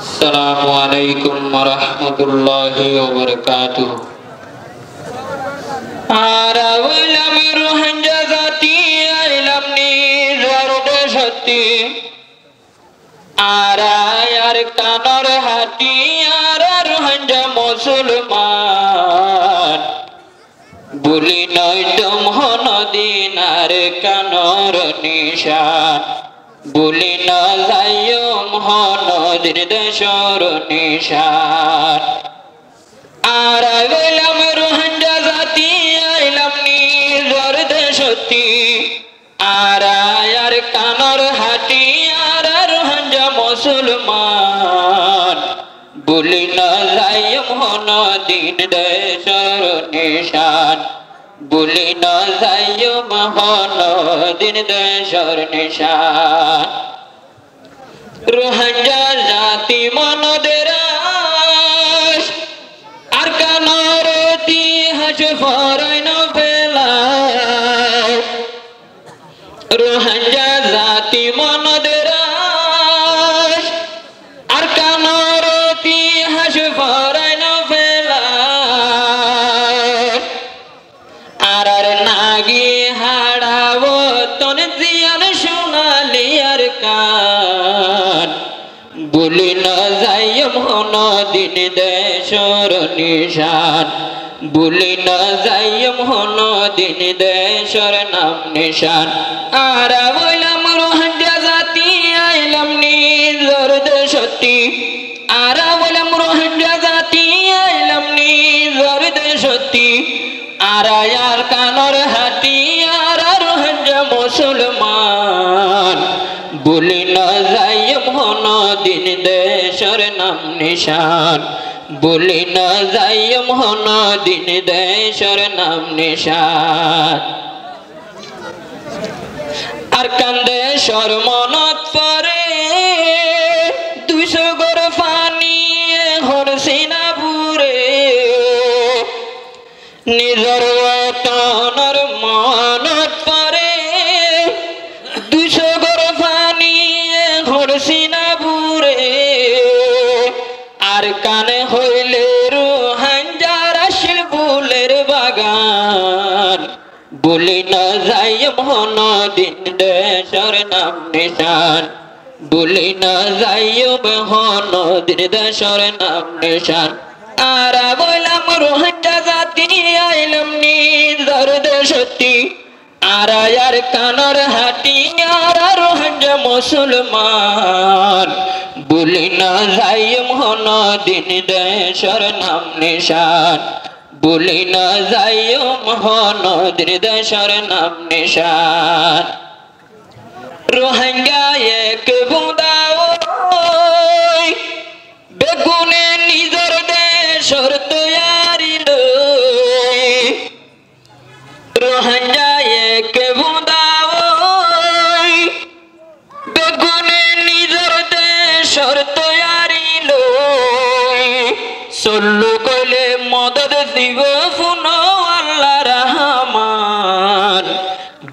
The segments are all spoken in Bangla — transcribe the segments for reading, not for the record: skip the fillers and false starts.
Assalamualaikum warahmatullahi wabarakatuh. Arawalam ruhan jazati ilam ni zarde shati arayar kanor hati ara ruhan ja musulman buli noy tum hono dinar kanor nishan buli na zayum hono din deshor nishan arawalam ruhan jazati ilam ni zarde shati arayar kanor hati ara ruhan ja musulman buli na zayum hono din deshor nishan buli na zayum hono din deshor nishan ruhan jazati monoderas ar kanor iতিহাস ফরাই না ফেলায় ruhan jazati monoderas ar kanor ইতিহাস ফরাই না ফেলায় আর নাগি হাড়াবো তন জিয়ান সোনালি আর কান বলি না যাইম হন দিন দেশর নিশান বলি না যাইম হন দিন দেশর নাম নিশান আর বললাম রোহান জাতি আইলাম নিজর দেশতি আর বললাম রোহান জাতি আইলাম নিজর দেশতি আর আর কানর হাতি আর রোহান মুসলমান বলি না যাইম হন দিন দেশর নাম নিশান বলি না যাইম হন দিন দেশর নাম নিশান আর কান্দে সর মনত পরে 200 গর পানি হরসিনা পুরে নিজর ওতনর মনত পরে 200 গর পানি হরসিনা পুরে আর কানে হইলে রোহান জারাশিল ফুলের বাগান বলি না যাইম হন দিন দেশর নাম নিশান বলি না যাইম হন দিন দেশর নাম নিশান আর বললাম রোহান জাতি আইলাম নিজর দেশতি আর আর কানর হাটি আর রোহান মুসলমান বলি না যাইম হন দিন দেশর নাম নিশান বলি না যাইম হন দিন দেশর নাম নিশান রোহিঙ্গা এক বুদাও বেগুনে নিজর দেশর তৈয়ারি লই রোহিঙ্গা এক বুদাও বেগুনে নিজর দেশর তৈয়ারি লই সল্লু কইলে মদদ দিব ফুনো আল্লাহ রহমান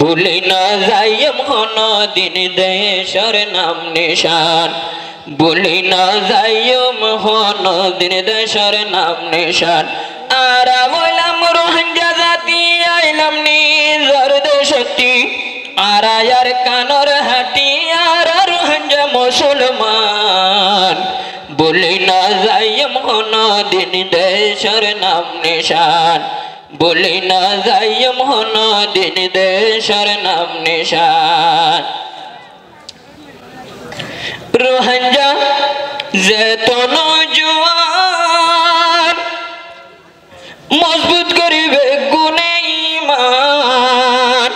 বলি না যাইম হন দিন দেশর নাম নিশান বলি না যাইম হন দিন দেশর নাম নিশান আর বললাম রোহান জাতি আইলাম নিজর দেশতি আর আর কানর হাটি আর রোহান মুসলমান বলি না যাইম হন দিন দেশর নাম নিশান বলি না যাইম হন দিন দেশর নাম নিশান রোহান যেতন জোয়ান মজবুত করিবে গুণে ঈমান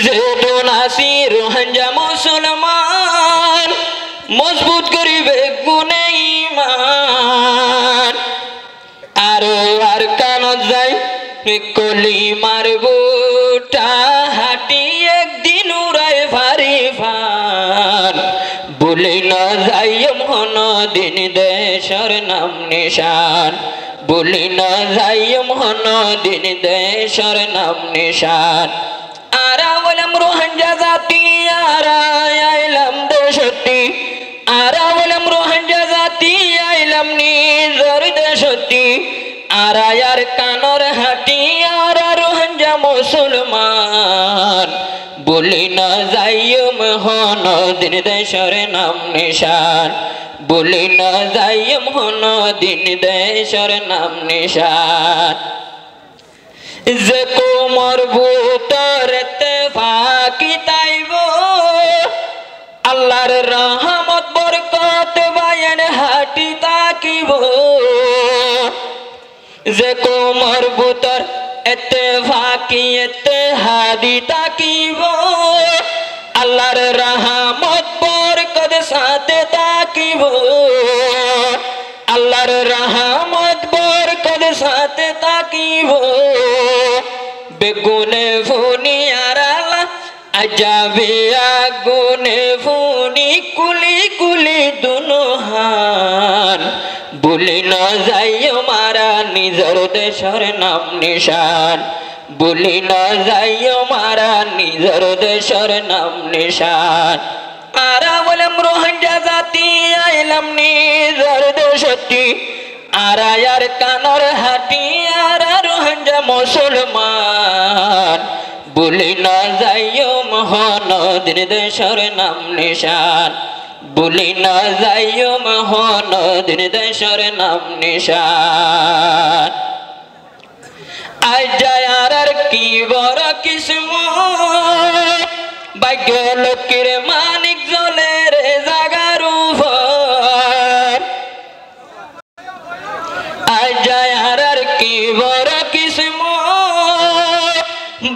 যেতন আসি রোহান মুসলমান মজবুত করিবে গুণে ঈমান আর আর কানত যাই কলি মারবুটা হাটি একদিন উড়াই ভারি ফান বলি না যাইম হন দিন দেশর নাম নিশান বলি না যাইম হন দিন দেশর নাম নিশান আর বললাম রোহান জাতি আর আইলাম দেশতি আর বললাম রোহান জাতি আরায়ার কানর হাটি আর রোহিঙ্গা মুসলমান বলি না যাইও মহানদীর দেশের নাম নিশান বলি না যাইও মহানদীর দেশের নাম নিশান যে কোমর বুতর ইত্তেফাকি তাইব আল্লাহর রহমত বরকত বায়ান হাটি তাকিব যে কোমর বুতর ইত্তেফাকি ইত্তেহাদি তাকিব আল্লাহর রহমত বরকত সাথে তাকিব আল্লাহর রহমত বরকত সাথে তাকিব বেগুনে ফুনি আরালা আজাবে আগুনে ফুনি কুলি কুলি দুনহান বলি না যাইও মারা নিজের দেশের নাম নিশান বলি না যাইও মারা নিজের দেশের নাম নিশান আরা বললাম রোহিঙ্গা জাতি আইলাম নিজের দেশটি আরায়ার কানর হাটি আরা রোহিঙ্গা মুসলমান বলি না যাইও মহানদীর দেশের নাম নিশান বলি না যাইও মহানদীর দেশের নাম নিশান আজ যায় আর কি বড় কিসমত ভাগ্য লোকের মানিক জ্বলে রে জাগার উপর আজ যায় আর কি বড় কিসমত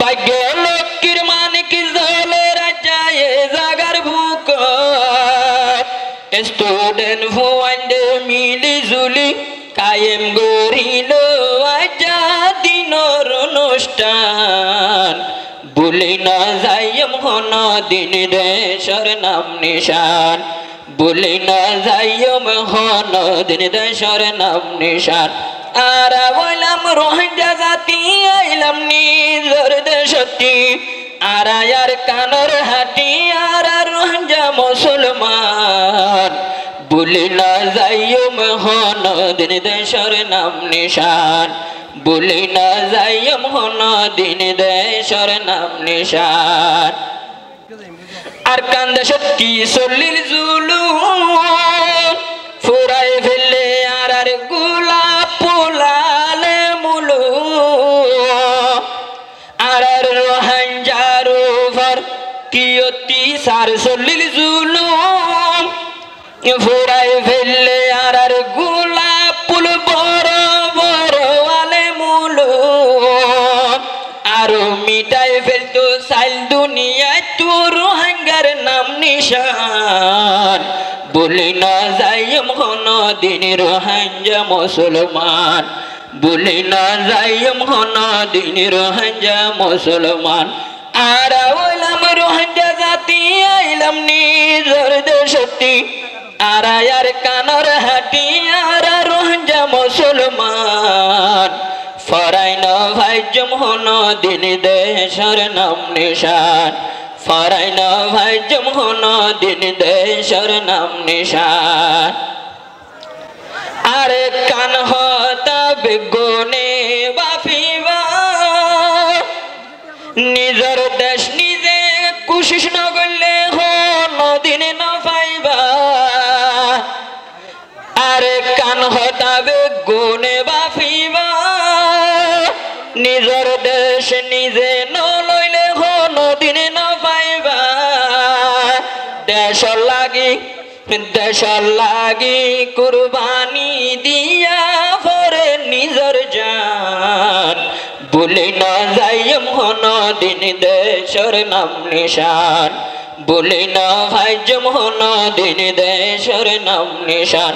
ভাগ্য লোকের মানিক জ্বলে রাজায় জাগার বুক স্টুডেন্ট ফুয়ান্ডে মিলি জুলি কায়েম গরিল আজাদিনর অনুষ্ঠান বলি না যাইও মহানদীর দেশের নাম নিশান বলি না যাইও মহানদীর দেশের নাম নিশান আর বললাম রোহিঙ্গা জাতি আইলাম নিজের দেশটি আরায়ার কানর হাটি আর রোহিঙ্গা মুসলমান বলি না যাইও মহানদীর দেশের নাম নিশান বলি না যাইও মহানদীর দেশের নাম নিশান আর কান্দে সত্যি চল্লির জুলুম ফুরাই ফেলে আর গোলাপ পোলালে মুলু আর রোহিঙ্গার উপর কি অত্যাচার চল্লির জুলুম ফুরাই ফেললে আর গোলাপ ফুল বড় বড় আলে মুলু আরো মিটাই ফেলতো সাইল দুনিয়ায় তোর রোহিঙ্গার নাম নিশান বলি না যাইও মহানদীর রোহিঙ্গা মুসলমান বলি না যাইও মহানদীর রোহিঙ্গা মুসলমান আর ওইলাম রোহিঙ্গা জাতি আইলাম নিজের দেশটি আরায়ার কানর হাটি আর রোহিঙ্গা মুসলমান ফরাই না ভাই যমুনাদিন দেশের নাম নিশান ফরাই না ভাই যমুনাদিন দেশের নাম নিশান আরে কান হতা বেগুনে বাফিবা নিজের দেশ নিজে কোশিশ না করলে নদীন না পাইবা আরে কান হতা বেগুনে বাফিবা নিজের দেশ নিজে ন লইলে নদীন না পাইবা দেশ লাগি কুরবানি দিয়া ভরে নিজের জান বলি না যাইও মহানদীর দেশের নাম নিশান বলি না ভাই মহানদীর দেশের নাম নিশান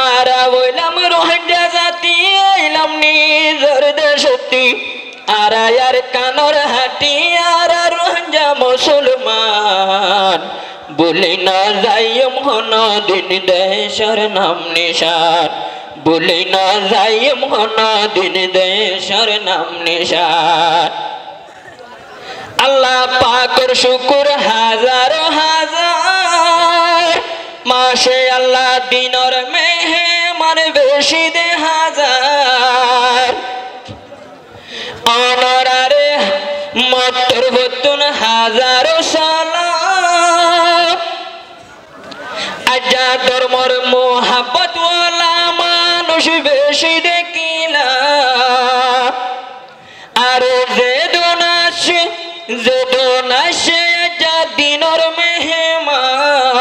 আর বললাম রোহিঙ্গা জাতি আইলাম নিজের দেশটি আর কানর হাটি আর রোহিঙ্গা মুসলমান বলি না যাইও মহানদীর দেশের নাম নিশান বলি না যাইও মহানদীর দেশের নাম নিশান আল্লাহ পাকের শুকর হাজার হাজার মাসে আল্লাহ দিনর মেহমান বেশি দে হাজার মত্তর বতুন হাজারো সালাম আজা ধর্মর মোহাব্বত ওয়ালা মানুষ বেশি দেখিলাম আরে যে দোনাসে যা দিনর মেহমান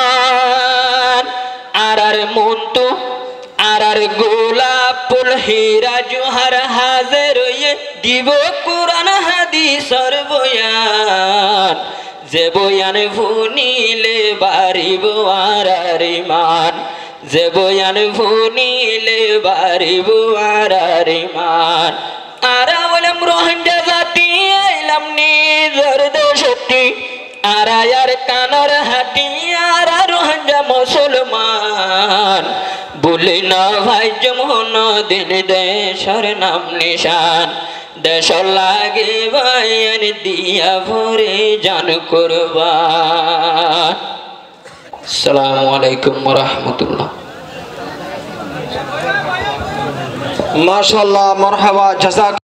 আর মন্তু আর গোলাপ ফুল হীরা জোহার হাজার দিব কুরআন হাদিসর বয়ান যে বয়ান ভুনিলে বাড়িব আর ইমান যে বয়ান ভুনিলে বাড়িব আর ইমান আরা বললাম রোহিঙ্গা জাতি আইলাম নিজের দেশটি আরায়ার কানর হাটি আরা রোহিঙ্গা মুসলমান বলি না ভাই যেমন দিন দেশের নাম নিশান দেশ লাগে ভাইয়ান দিয়া ভরে জান কুরবান। আসসালামু আলাইকুম ওয়া রাহমাতুল্লাহ। মাশাআল্লাহ, মারহাবা, জাযাক।